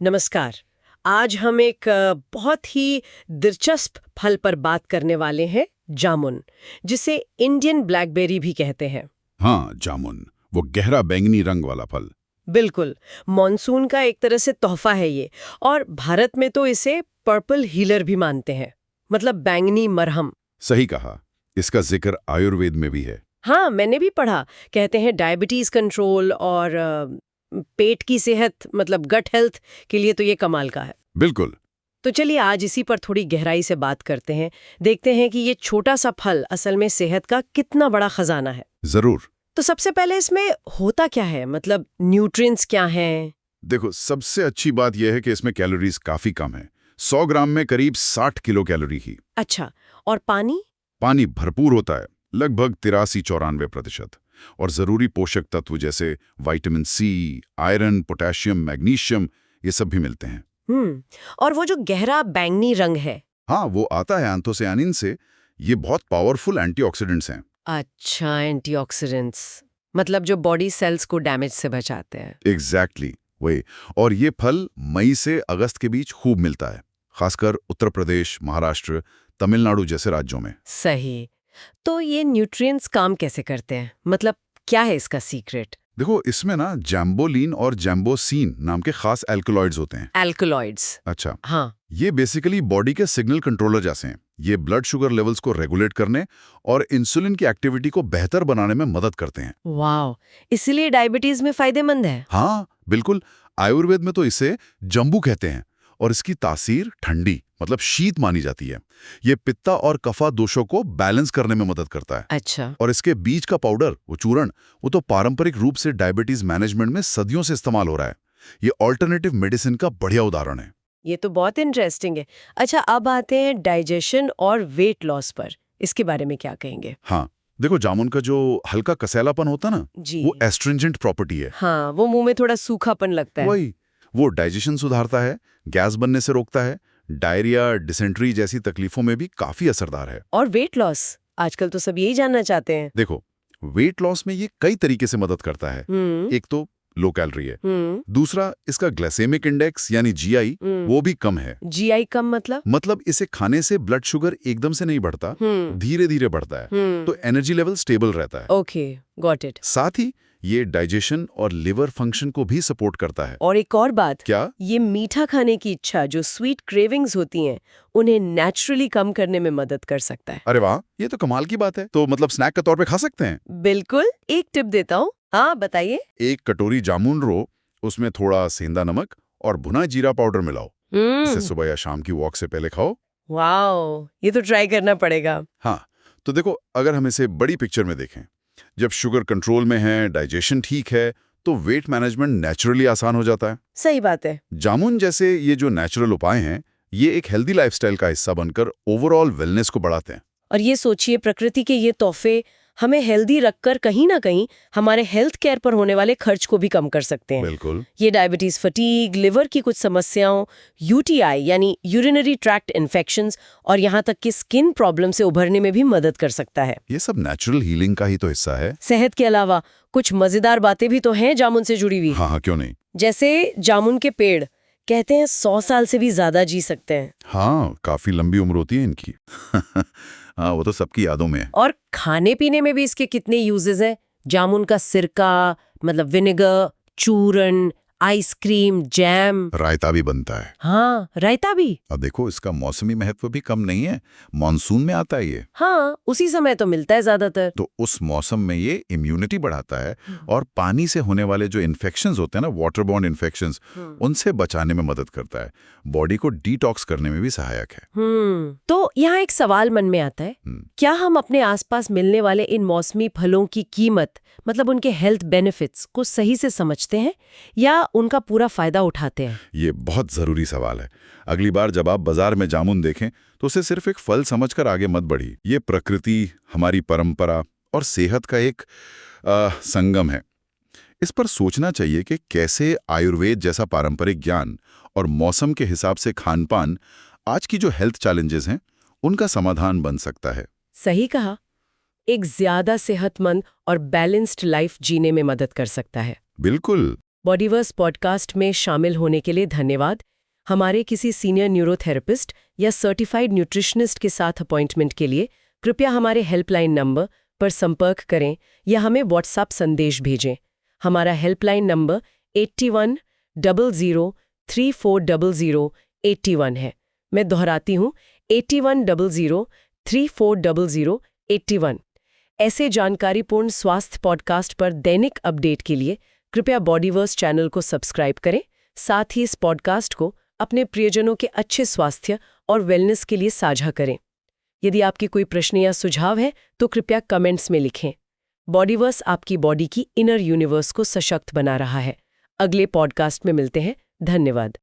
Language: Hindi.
नमस्कार। आज हम एक बहुत ही दिलचस्प फल पर बात करने वाले हैं, जामुन, जिसे इंडियन ब्लैकबेरी भी कहते हैं। हाँ, जामुन, वो गहरा बैंगनी रंग वाला फल। बिल्कुल, मॉनसून का एक तरह से तोहफा है ये। और भारत में तो इसे पर्पल हीलर भी मानते हैं, मतलब बैंगनी मरहम। सही कहा। इसका जिक्र आयुर्वेद में भी है। हाँ, मैंने भी पढ़ा। कहते हैं डायबिटीज कंट्रोल और पेट की सेहत, मतलब गट हेल्थ के लिए तो ये कमाल का है। बिल्कुल। तो चलिए आज इसी पर थोड़ी गहराई से बात करते हैं। देखते हैं कि ये छोटा सा फल असल में सेहत का कितना बड़ा खजाना है। जरूर। तो सबसे पहले इसमें होता क्या है, मतलब न्यूट्रिएंट्स क्या हैं? देखो, सबसे अच्छी बात यह है कि इसमें कैलोरीज काफी कम है। 100 ग्राम में करीब 60 किलो कैलोरी ही। अच्छा, और पानी? पानी भरपूर होता है, लगभग 83-94%। और जरूरी पोषक तत्व जैसे vitamin C, iron, potassium, magnesium, ये सब भी मिलते हैं। और वो जो गहरा बैंगनी रंग है? हाँ, वो आता है एंथोसियानिन से। ये बहुत पावरफुल एंटीऑक्सीडेंट्स हैं। अच्छा, एंटीऑक्सीडेंट्स, मतलब जो बॉडी सेल्स को डैमेज से बचाते हैं। एग्जैक्टली वही। और ये फल मई से अगस्त के बीच खूब मिलता है, खासकर उत्तर प्रदेश, महाराष्ट्र, तमिलनाडु जैसे राज्यों में। सही। तो ये न्यूट्रिएंट्स काम कैसे करते हैं, मतलब क्या है इसका सीक्रेट? देखो, इसमें ना जैम्बोलिन और जैम्बोसिन नाम के खास एल्कलॉइड्स होते हैं। एल्कलॉइड्स? अच्छा। हाँ। ये बेसिकली बॉडी के सिग्नल कंट्रोलर जैसे हैं। ये ब्लड शुगर लेवल्स को रेगुलेट करने और इंसुलिन की एक्टिविटी को बेहतर बनाने में मदद करते हैं। वाह, इसीलिए डायबिटीज में फायदेमंद है। हाँ, बिल्कुल। आयुर्वेद में तो इसे जंबू कहते हैं और इसकी तासीर ठंडी, मतलब शीत मानी जाती है। ये पित्ता और कफा दोषों को बैलेंस करने में मदद करता है। अच्छा। और इसके बीज का पाउडर, वो चूर्ण, वो तो पारंपरिक रूप से डायबिटीज मैनेजमेंट में सदियों से इस्तेमाल हो रहा है। ये ऑल्टरनेटिव मेडिसिन का बढ़िया उदाहरण है। ये तो बहुत इंटरेस्टिंग है। अच्छा, अब आते हैं डाइजेशन और वेट लॉस पर। इसके बारे में क्या कहेंगे? हाँ, देखो, जामुन का जो हल्का कसैलापन होता ना, जी। वो एस्ट्रिंजेंट प्रॉपर्टी है। हाँ, वो मुंह में थोड़ा सूखापन लगता है। वही, वो डाइजेशन सुधारता है, गैस बनने से रोकता है, डायरिया, डिसेंट्री जैसी तकलीफों में भी काफी असरदार है। और वेट लॉस, आजकल तो सब यही जानना चाहते हैं। देखो, वेट लॉस में ये कई तरीके से मदद करता है। एक तो लो कैलोरी है। दूसरा, इसका ग्लाइसेमिक इंडेक्स यानी जीआई वो भी कम है। जीआई कम मतलब इसे खाने से ब्लड शुगर एकदम से नहीं बढ़ता, धीरे धीरे बढ़ता है। तो एनर्जी लेवल स्टेबल रहता है। Okay, got it. साथ ही ये डाइजेशन और लिवर फंक्शन को भी सपोर्ट करता है। और एक और बात, क्या? ये मीठा खाने की इच्छा, जो स्वीट क्रेविंग्स होती हैं, उन्हें नेचुरली कम करने में मदद कर सकता है। अरे वाह, ये तो कमाल की बात है। तो मतलब स्नैक के तौर पे खा सकते हैं? बिल्कुल, एक टिप देता हूँ। हाँ, बताइए। एक कटोरी जामुन रो, उसमें थोड़ा सेंधा नमक और भुना जीरा पाउडर मिलाओ। इसे सुबह या शाम की वॉक से पहले खाओ। वाओ, ये तो ट्राई करना पड़ेगा। हाँ, तो देखो, अगर हम इसे बड़ी पिक्चर में देखें, जब शुगर कंट्रोल में है, डाइजेशन ठीक है, तो वेट मैनेजमेंट नेचुरली आसान हो जाता है। सही बात है। जामुन जैसे ये जो नेचुरल उपाय हैं, ये एक हेल्दी लाइफस्टाइल का हिस्सा बनकर ओवरऑल वेलनेस को बढ़ाते हैं। और ये सोचिए, प्रकृति के ये तोहफे हमें हेल्दी रखकर कहीं ना कहीं हमारे हेल्थ केयर पर होने वाले खर्च को भी कम कर सकते हैं। बिल्कुल। ये डायबिटीज, फटीग, लिवर की कुछ समस्याओं, यूटीआई यानी यूरिनरी ट्रैक्ट इन्फेक्शंस, और यहाँ तक कि स्किन प्रॉब्लम से उभरने में भी मदद कर सकता है। ये सब नेचुरल हीलिंग का ही तो हिस्सा है। सेहत के अलावा कुछ मजेदार बातें भी तो हैं जामुन से जुड़ी हुई। हाँ, क्यों नहीं। जैसे जामुन के पेड़ कहते हैं 100 साल से भी ज्यादा जी सकते हैं। हाँ, काफी लंबी उम्र होती है इनकी। हाँ, वो तो सबकी यादों में है। और खाने पीने में भी इसके कितने यूजेस हैं। जामुन का सिरका, मतलब विनेगर, चूरन, आइसक्रीम, जैम, रायता भी बनता है। हाँ, रायता भी। अब देखो, इसका मौसमी महत्व भी कम नहीं है। मॉनसून में आता है ये। हाँ, उसी समय तो मिलता है ज्यादातर। तो उस मौसम में ये इम्यूनिटी बढ़ाता है और पानी से होने वाले जो इन्फेक्शंस होते हैं ना, वाटर बॉर्न इन्फेक्शंस, उनसे बचाने में मदद करता है। बॉडी को डिटॉक्स करने में भी सहायक है। तो यहाँ एक सवाल मन में आता है, क्या हम अपने आसपास मिलने वाले इन मौसमी फलों की कीमत, मतलब उनके हेल्थ बेनिफिट्स को सही से समझते हैं या उनका पूरा फायदा उठाते हैं? ये बहुत जरूरी सवाल है। अगली बार जब आप बाजार में जामुन देखें तो उसे सिर्फ एक फल समझकर आगे मत बढ़िए। ये प्रकृति, हमारी परंपरा और सेहत का एक संगम है। इस पर सोचना चाहिए कि कैसे आयुर्वेद जैसा पारंपरिक ज्ञान और मौसम के हिसाब से खान-पान आज की जो हेल्थ चैलेंजेस हैं, उनका समाधान बन सकता है। सही कहा, एक ज्यादा सेहतमंद और बैलेंस्ड लाइफ जीने में मदद कर सकता है। बिल्कुल। बॉडीवर्स पॉडकास्ट में शामिल होने के लिए धन्यवाद। हमारे किसी सीनियर न्यूरोथेरेपिस्ट या सर्टिफाइड न्यूट्रिशनिस्ट के साथ अपॉइंटमेंट के लिए कृपया हमारे हेल्पलाइन नंबर पर संपर्क करें या हमें व्हाट्सएप संदेश भेजें। हमारा हेल्पलाइन नंबर 8100340081 है। मैं दोहराती हूँ, 8100340081। ऐसे जानकारीपूर्ण स्वास्थ्य पॉडकास्ट पर दैनिक अपडेट के लिए कृपया बॉडीवर्स चैनल को सब्सक्राइब करें। साथ ही इस पॉडकास्ट को अपने प्रियजनों के अच्छे स्वास्थ्य और वेलनेस के लिए साझा करें। यदि आपकी कोई प्रश्न या सुझाव है तो कृपया कमेंट्स में लिखें। बॉडीवर्स आपकी बॉडी की इनर यूनिवर्स को सशक्त बना रहा है। अगले पॉडकास्ट में मिलते हैं। धन्यवाद।